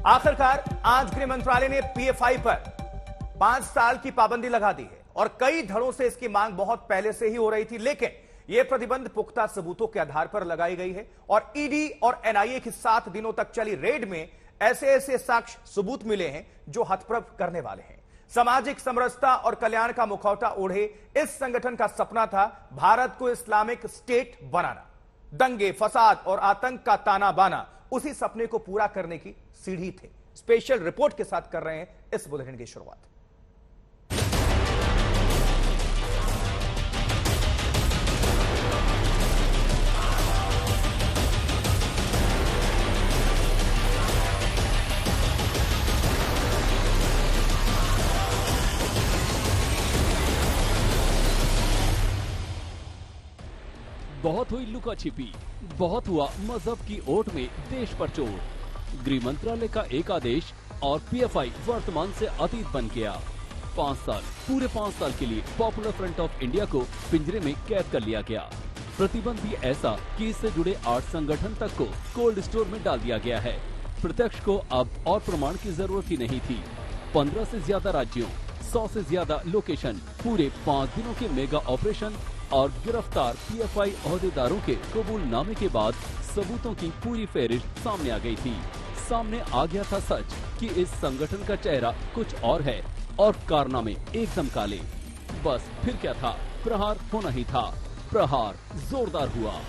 आखिरकार आज गृह मंत्रालय ने पीएफआई पर 5 साल की पाबंदी लगा दी है और कई धड़ों से इसकी मांग बहुत पहले से ही हो रही थी, लेकिन यह प्रतिबंध पुख्ता सबूतों के आधार पर लगाई गई है और ईडी और एनआईए की 7 दिनों तक चली रेड में ऐसे ऐसे साक्ष्य सबूत मिले हैं जो हतप्रभ करने वाले हैं। सामाजिक समरसता और कल्याण का मुखौटा ओढ़े इस संगठन का सपना था भारत को इस्लामिक स्टेट बनाना। दंगे, फसाद और आतंक का ताना बाना उसी सपने को पूरा करने की सीढ़ी थे। स्पेशल रिपोर्ट के साथ कर रहे हैं इस बुलेटिन की शुरुआत। बहुत हुई लुका छिपी, बहुत हुआ मजहब की ओट में देश पर चोट। गृह मंत्रालय का एक आदेश और पीएफआई वर्तमान से अतीत बन गया। 5 साल, पूरे 5 साल के लिए पॉपुलर फ्रंट ऑफ इंडिया को पिंजरे में कैद कर लिया गया। प्रतिबंध भी ऐसा कि इससे जुड़े 8 संगठन तक को कोल्ड स्टोर में डाल दिया गया है। प्रत्यक्ष को अब और प्रमाण की जरूरत ही नहीं थी। 15 से ज्यादा राज्यों, 100 से ज्यादा लोकेशन, पूरे 5 दिनों के मेगा ऑपरेशन और गिरफ्तार पीएफआई ओहदेदारों के कबूलनामे के बाद सबूतों की पूरी फेहरिस्त सामने आ गई थी। सामने आ गया था सच कि इस संगठन का चेहरा कुछ और है और कारनामे एकदम काले। बस फिर क्या था, प्रहार होना ही था। प्रहार जोरदार हुआ।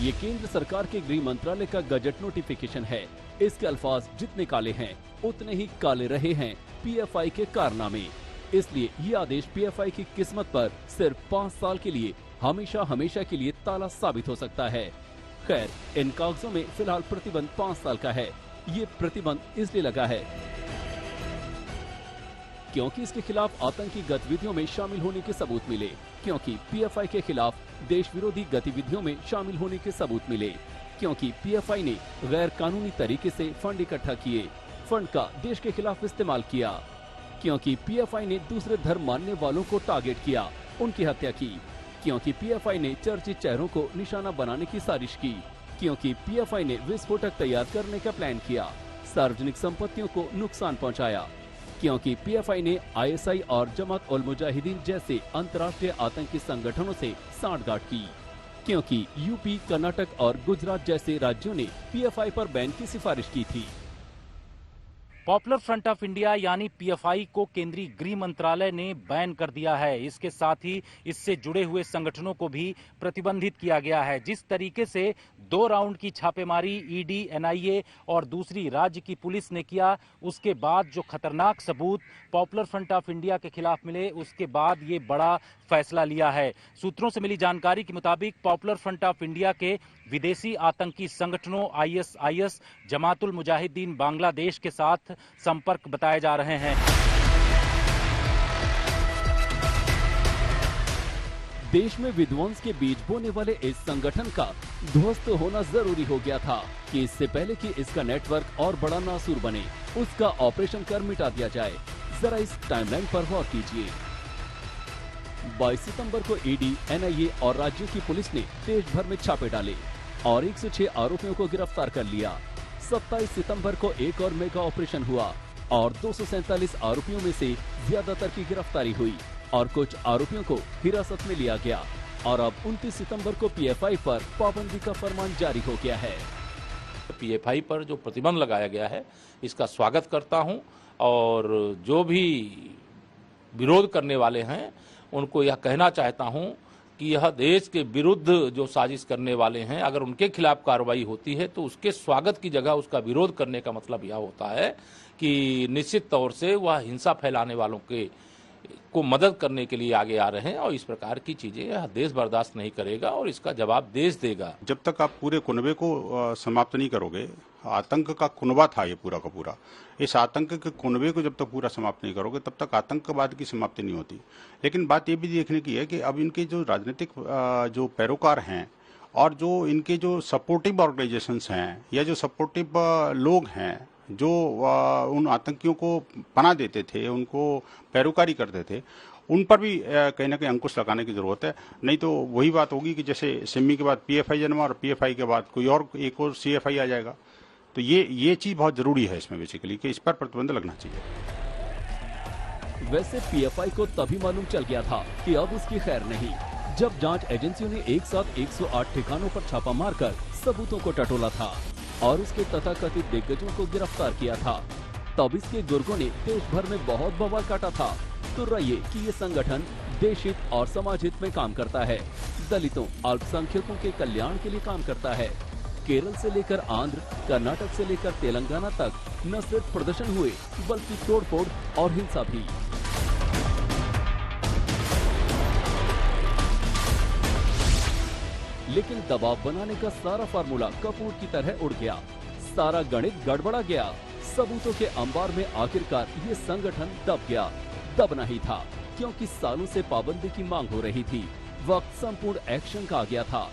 ये केंद्र सरकार के गृह मंत्रालय का गजट नोटिफिकेशन है। इसके अल्फाज जितने काले हैं उतने ही काले रहे हैं पीएफआई के कारनामे। इसलिए ये आदेश पीएफआई की किस्मत पर सिर्फ 5 साल के लिए हमेशा हमेशा के लिए ताला साबित हो सकता है। खैर, इन कागजों में फिलहाल प्रतिबंध 5 साल का है। ये प्रतिबंध इसलिए लगा है क्योंकि इसके खिलाफ आतंकी गतिविधियों में शामिल होने के सबूत मिले, क्योंकि पीएफआई के खिलाफ देश विरोधी गतिविधियों में शामिल होने के सबूत मिले, क्योंकि पीएफआई ने गैर कानूनी तरीके से फंड इकट्ठा किए, फंड का देश के खिलाफ इस्तेमाल किया, क्योंकि पीएफआई ने दूसरे धर्म मानने वालों को टारगेट किया, उनकी हत्या की, क्योंकि पीएफआई ने चर्चित चेहरों को निशाना बनाने की साजिश की, क्योंकि पीएफआई ने विस्फोटक तैयार करने का प्लान किया, सार्वजनिक संपत्तियों को नुकसान पहुंचाया, क्योंकि पीएफआई ने आईएसआई और जमात उल मुजाहिदीन जैसे अंतर्राष्ट्रीय आतंकी संगठनों से सांठगांठ की, क्योंकि यूपी, कर्नाटक और गुजरात जैसे राज्यों ने पीएफआई पर बैन की सिफारिश की थी। पॉपुलर फ्रंट ऑफ इंडिया यानी पीएफआई को केंद्रीय गृह मंत्रालय ने बैन कर दिया है। इसके साथ ही इससे जुड़े हुए संगठनों को भी प्रतिबंधित किया गया है। जिस तरीके से 2 राउंड की छापेमारी ईडी, एनआईए और दूसरी राज्य की पुलिस ने किया, उसके बाद जो खतरनाक सबूत पॉपुलर फ्रंट ऑफ इंडिया के खिलाफ मिले, उसके बाद ये बड़ा फैसला लिया है। सूत्रों से मिली जानकारी के मुताबिक पॉपुलर फ्रंट ऑफ इंडिया के विदेशी आतंकी संगठनों आईएसआईएस, जमातुल मुजाहिदीन बांग्लादेश के साथ संपर्क बताए जा रहे हैं। देश में विध्वंस के बीज बोने वाले इस संगठन का ध्वस्त होना जरूरी हो गया था कि इससे पहले कि इसका नेटवर्क और बड़ा नासूर बने, उसका ऑपरेशन कर मिटा दिया जाए। जरा इस टाइमलाइन पर गौर कीजिए। 22 सितंबर को ईडी, एनआईए और राज्यों की पुलिस ने देश भर में छापे डाले और 106 आरोपियों को गिरफ्तार कर लिया। 27 सितंबर को एक और मेगा ऑपरेशन हुआ और 247 आरोपियों में से ज्यादातर की गिरफ्तारी हुई और कुछ आरोपियों को हिरासत में लिया गया और अब 29 सितंबर को पीएफआई पर पाबंदी का फरमान जारी हो गया है। पीएफआई पर जो प्रतिबंध लगाया गया है, इसका स्वागत करता हूं और जो भी विरोध करने वाले हैं उनको यह कहना चाहता हूं कि यह देश के विरुद्ध जो साजिश करने वाले हैं, अगर उनके खिलाफ कार्रवाई होती है तो उसके स्वागत की जगह उसका विरोध करने का मतलब यह होता है कि निश्चित तौर से वह हिंसा फैलाने वालों को मदद करने के लिए आगे आ रहे हैं और इस प्रकार की चीजें यह देश बर्दाश्त नहीं करेगा और इसका जवाब देश देगा। जब तक आप पूरे कुनबे को समाप्त नहीं करोगे, आतंक का कुनबा था ये पूरा का पूरा, इस आतंक के कुनबे को जब तक पूरा समाप्त नहीं करोगे तब तक आतंकवाद की समाप्ति नहीं होती। लेकिन बात ये भी देखने की है कि अब इनके जो राजनीतिक जो पैरोकार हैं और जो इनके जो सपोर्टिव ऑर्गेनाइजेशंस हैं या जो सपोर्टिव लोग हैं जो उन आतंकियों को पनाह देते थे, उनको पैरोकारी करते थे, उन पर भी कहीं ना कहीं अंकुश लगाने की जरूरत है। नहीं तो वही बात होगी कि जैसे सिमी के बाद पीएफआई जन्मा और पीएफआई के बाद कोई और एक और सीएफआई आ जाएगा। तो ये चीज बहुत जरूरी है इसमें बेसिकली कि इस पर प्रतिबंध लगना चाहिए। वैसे पीएफआई को तभी मालूम चल गया था कि अब उसकी खैर नहीं, जब जांच एजेंसियों ने एक साथ 108 ठिकानों पर छापा मारकर सबूतों को टटोला था और उसके तथाकथित दिग्गजों को गिरफ्तार किया था। तब इसके गुर्गों ने देश भर में बहुत बवाल काटा था। तो रहिए कि ये संगठन देश हित और समाज हित में काम करता है, दलितों, अल्पसंख्यकों के कल्याण के लिए काम करता है। केरल से लेकर आंध्र, कर्नाटक से लेकर तेलंगाना तक न सिर्फ प्रदर्शन हुए बल्कि तोड़फोड़ और हिंसा भी। लेकिन दबाव बनाने का सारा फार्मूला कपूर की तरह उड़ गया, सारा गणित गड़बड़ा गया। सबूतों के अंबार में आखिरकार ये संगठन दब गया। दबना ही था, क्योंकि सालों से पाबंदी की मांग हो रही थी। वक्त संपूर्ण एक्शन का आ गया था।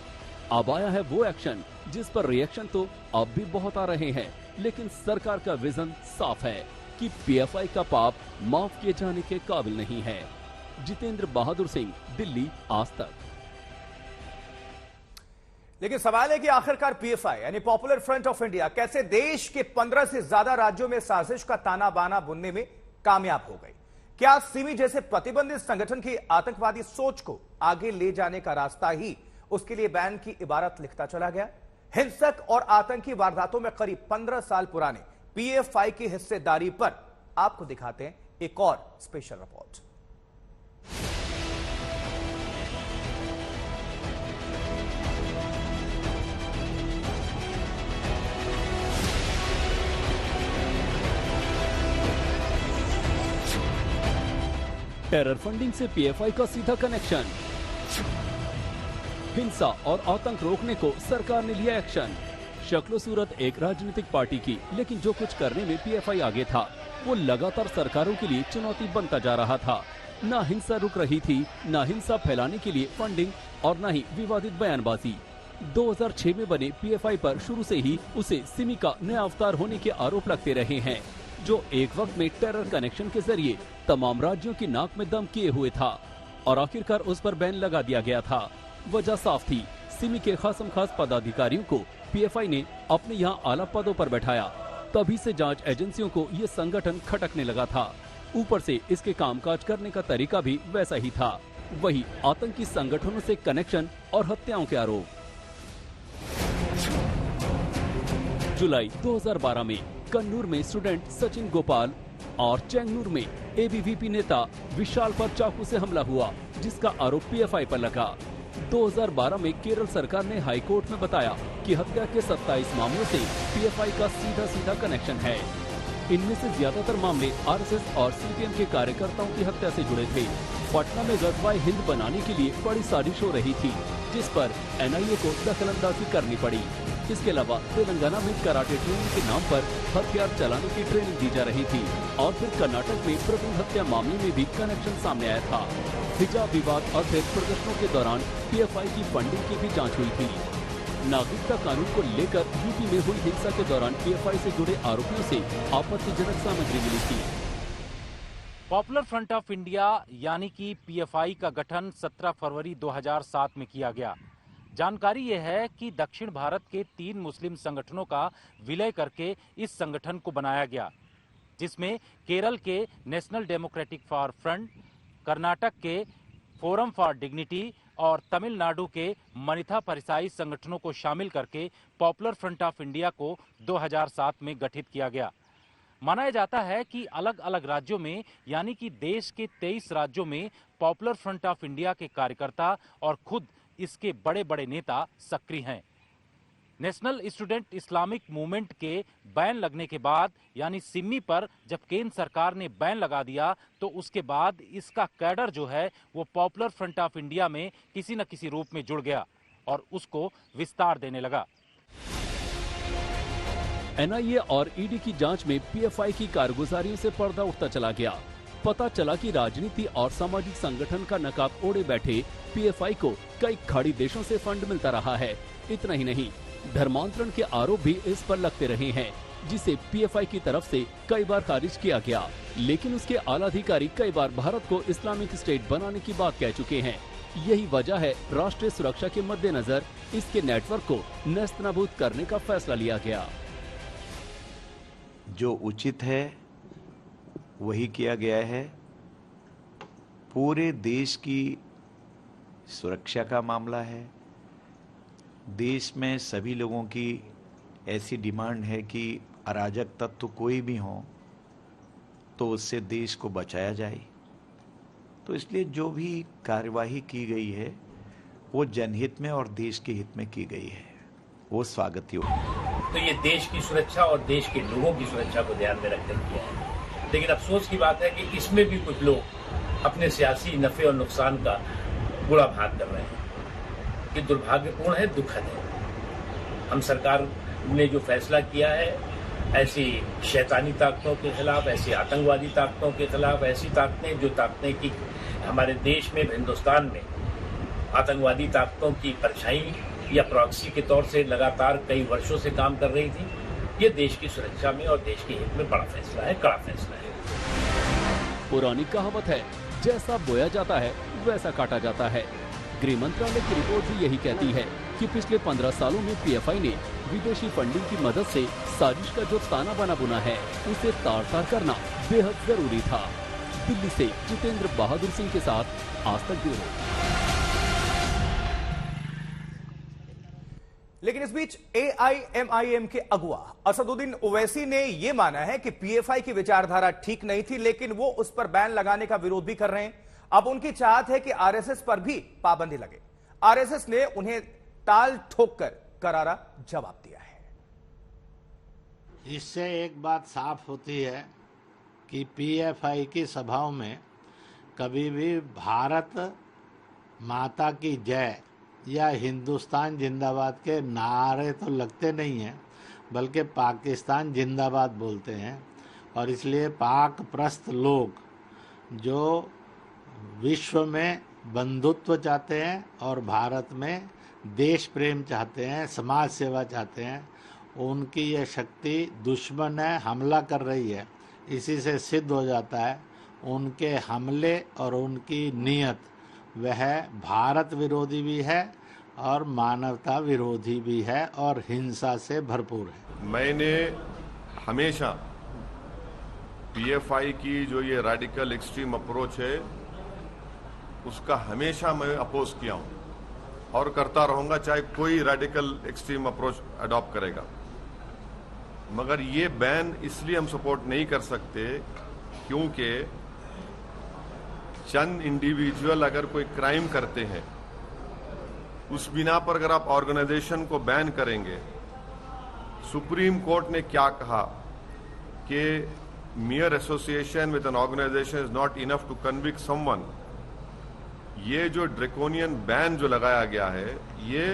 अब आया है वो एक्शन जिस पर रिएक्शन तो अब भी बहुत आ रहे हैं, लेकिन सरकार का विजन साफ है कि पीएफआई का पाप माफ किए जाने के काबिल नहीं है। जितेंद्र बहादुर सिंह, दिल्ली, आज तक। लेकिन सवाल है कि आखिरकार पीएफआई यानी पॉपुलर फ्रंट ऑफ इंडिया कैसे देश के 15 से ज्यादा राज्यों में साजिश का ताना बाना बुनने में कामयाब हो गई। क्या सिमी जैसे प्रतिबंधित संगठन की आतंकवादी सोच को आगे ले जाने का रास्ता ही उसके लिए बैन की इबारत लिखता चला गया। हिंसक और आतंकी वारदातों में करीब 15 साल पुराने पीएफआई की हिस्सेदारी पर आपको दिखाते हैं एक और स्पेशल रिपोर्ट। टेरर फंडिंग से पीएफआई का सीधा कनेक्शन। हिंसा और आतंक रोकने को सरकार ने लिया एक्शन। शक्लो सूरत एक राजनीतिक पार्टी की, लेकिन जो कुछ करने में पीएफआई आगे था वो लगातार सरकारों के लिए चुनौती बनता जा रहा था। न हिंसा रुक रही थी, न हिंसा फैलाने के लिए फंडिंग और न ही विवादित बयानबाजी। 2006 में बने पीएफआई पर शुरू से ही उसे सिमी का नया अवतार होने के आरोप लगते रहे हैं, जो एक वक्त में टेरर कनेक्शन के जरिए तमाम राज्यों की नाक में दम किए हुए था और आखिरकार उस पर बैन लगा दिया गया था। वजह साफ थी, सिमी के खासम खास पदाधिकारियों को पीएफआई ने अपने यहाँ आला पदों पर बैठाया। तभी से जांच एजेंसियों को ये संगठन खटकने लगा था। ऊपर से इसके कामकाज करने का तरीका भी वैसा ही था, वही आतंकी संगठनों से कनेक्शन और हत्याओं के आरोप। जुलाई 2012 में कन्नूर में स्टूडेंट सचिन गोपाल और चेंगनूर में एबीवीपी नेता विशाल पर चाकू से हमला हुआ, जिसका आरोप पीएफआई पर लगा। 2012 में केरल सरकार ने हाई कोर्ट में बताया कि हत्या के 27 मामलों से पीएफआई का सीधा सीधा कनेक्शन है। इनमें से ज्यादातर मामले आरएसएस और सीपीएम के कार्यकर्ताओं की हत्या से जुड़े थे। पटना में गजवाए हिंद बनाने के लिए बड़ी साजिश हो रही थी, जिस पर एनआईए को दखलंदाजी करनी पड़ी। इसके अलावा तेलंगाना में कराटे ट्रेनिंग के नाम पर हथियार चलाने की ट्रेनिंग दी जा रही थी और फिर कर्नाटक में भ्रूण हत्या मामले में भी कनेक्शन सामने आया था। हिजाब विवाद और फिर प्रदर्शनों के दौरान पीएफआई की फंडिंग की भी जांच हुई थी। नागरिकता कानून को लेकर यूपी में हुई हिंसा के दौरान पीएफआई से जुड़े आरोपियों से आपत्तिजनक सामग्री मिली थी। पॉपुलर फ्रंट ऑफ इंडिया यानी कि पीएफआई का गठन 17 फरवरी 2007 में किया गया। जानकारी यह है कि दक्षिण भारत के 3 मुस्लिम संगठनों का विलय करके इस संगठन को बनाया गया, जिसमें केरल के national democratic for front, Karnataka के फोरम फॉर डिग्निटी और तमिलनाडु के मनिथा परिसाई संगठनों को शामिल करके पॉपुलर फ्रंट ऑफ इंडिया को 2007 में गठित किया गया। माना जाता है कि अलग अलग राज्यों में यानी कि देश के 23 राज्यों में पॉपुलर फ्रंट ऑफ इंडिया के कार्यकर्ता और खुद इसके बड़े बड़े नेता सक्रिय हैं। नेशनल स्टूडेंट इस्लामिक मूवमेंट के बैन लगने के बाद यानी सिमी पर जब केंद्र सरकार ने बैन लगा दिया, तो उसके बाद इसका कैडर जो है वो पॉपुलर फ्रंट ऑफ इंडिया में किसी न किसी रूप में जुड़ गया और उसको विस्तार देने लगा। एनआईए और ईडी की जांच में पीएफआई की कारगुजारियों से पर्दा उठता चला गया। पता चला कि राजनीति और सामाजिक संगठन का नकाब ओढ़े बैठे पीएफआई को कई खाड़ी देशों से फंड मिलता रहा है। इतना ही नहीं, धर्मांतरण के आरोप भी इस पर लगते रहे हैं। जिसे पीएफआई की तरफ से कई बार खारिज किया गया, लेकिन उसके आला अधिकारी कई बार भारत को इस्लामिक स्टेट बनाने की बात कह चुके हैं। यही वजह है राष्ट्रीय सुरक्षा के मद्देनजर इसके नेटवर्क को नेस्तनाबूद करने का फैसला लिया गया। जो उचित है वही किया गया है। पूरे देश की सुरक्षा का मामला है। देश में सभी लोगों की ऐसी डिमांड है कि अराजक तत्व कोई भी हो तो उससे देश को बचाया जाए। तो इसलिए जो भी कार्यवाही की गई है वो जनहित में और देश के हित में की गई है, वो स्वागत योग्य। तो ये देश की सुरक्षा और देश के लोगों की सुरक्षा को ध्यान में रखकर किया है। लेकिन अफसोस की बात है कि इसमें भी कुछ लोग अपने सियासी नफे और नुकसान का बुरा भाग कर रहे हैं। ये दुर्भाग्यपूर्ण है, दुखद है। हम सरकार ने जो फैसला किया है, ऐसी शैतानी ताकतों के खिलाफ, ऐसी आतंकवादी ताकतों के खिलाफ, ऐसी ताकतें जो ताकतें की हमारे देश में, हिंदुस्तान में आतंकवादी ताकतों की परछाई या प्रॉक्सी के तौर से लगातार कई वर्षों से काम कर रही थी, ये देश की सुरक्षा में और देश के हित में बड़ा फैसला है, कड़ा फैसला है। पुरानी कहावत है, जैसा बोया जाता है वैसा काटा जाता है। गृह मंत्रालय की रिपोर्ट भी यही कहती है कि पिछले 15 सालों में पीएफआई ने विदेशी फंडिंग की मदद से साजिश का जो ताना बाना बुना है उसे तार तार करना बेहद जरूरी था। दिल्ली से जितेंद्र बहादुर सिंह के साथ आज तक ब्यूरो। लेकिन इस बीच एआईएमआईएम के अगुवा असदुद्दीन ओवैसी ने यह माना है कि पीएफआई की विचारधारा ठीक नहीं थी, लेकिन वो उस पर बैन लगाने का विरोध भी कर रहे हैं। अब उनकी चाहत है कि आरएसएस पर भी पाबंदी लगे। आरएसएस ने उन्हें ताल ठोक कर करारा जवाब दिया है। इससे एक बात साफ होती है कि पीएफआई की सभाओं में कभी भी भारत माता की जय या हिंदुस्तान जिंदाबाद के नारे तो लगते नहीं हैं, बल्कि पाकिस्तान जिंदाबाद बोलते हैं। और इसलिए पाक प्रस्त लोग जो विश्व में बंधुत्व चाहते हैं और भारत में देश प्रेम चाहते हैं, समाज सेवा चाहते हैं, उनकी ये शक्ति दुश्मन है, हमला कर रही है। इसी से सिद्ध हो जाता है उनके हमले और उनकी नीयत वह भारत विरोधी भी है और मानवता विरोधी भी है और हिंसा से भरपूर है। मैंने हमेशा पीएफआई की जो ये रेडिकल एक्सट्रीम अप्रोच है उसका हमेशा मैं अपोज किया हूं और करता रहूंगा, चाहे कोई रेडिकल एक्सट्रीम अप्रोच अडॉप्ट करेगा। मगर ये बैन इसलिए हम सपोर्ट नहीं कर सकते क्योंकि चंद इंडिविजुअल अगर कोई क्राइम करते हैं उस बिना पर अगर आप ऑर्गेनाइजेशन को बैन करेंगे, सुप्रीम कोर्ट ने क्या कहा कि mere association with an organization is not enough to convict someone। ये जो ड्रैकोनियन बैन जो लगाया गया है ये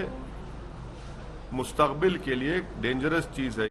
मुस्तकबिल के लिए डेंजरस चीज है।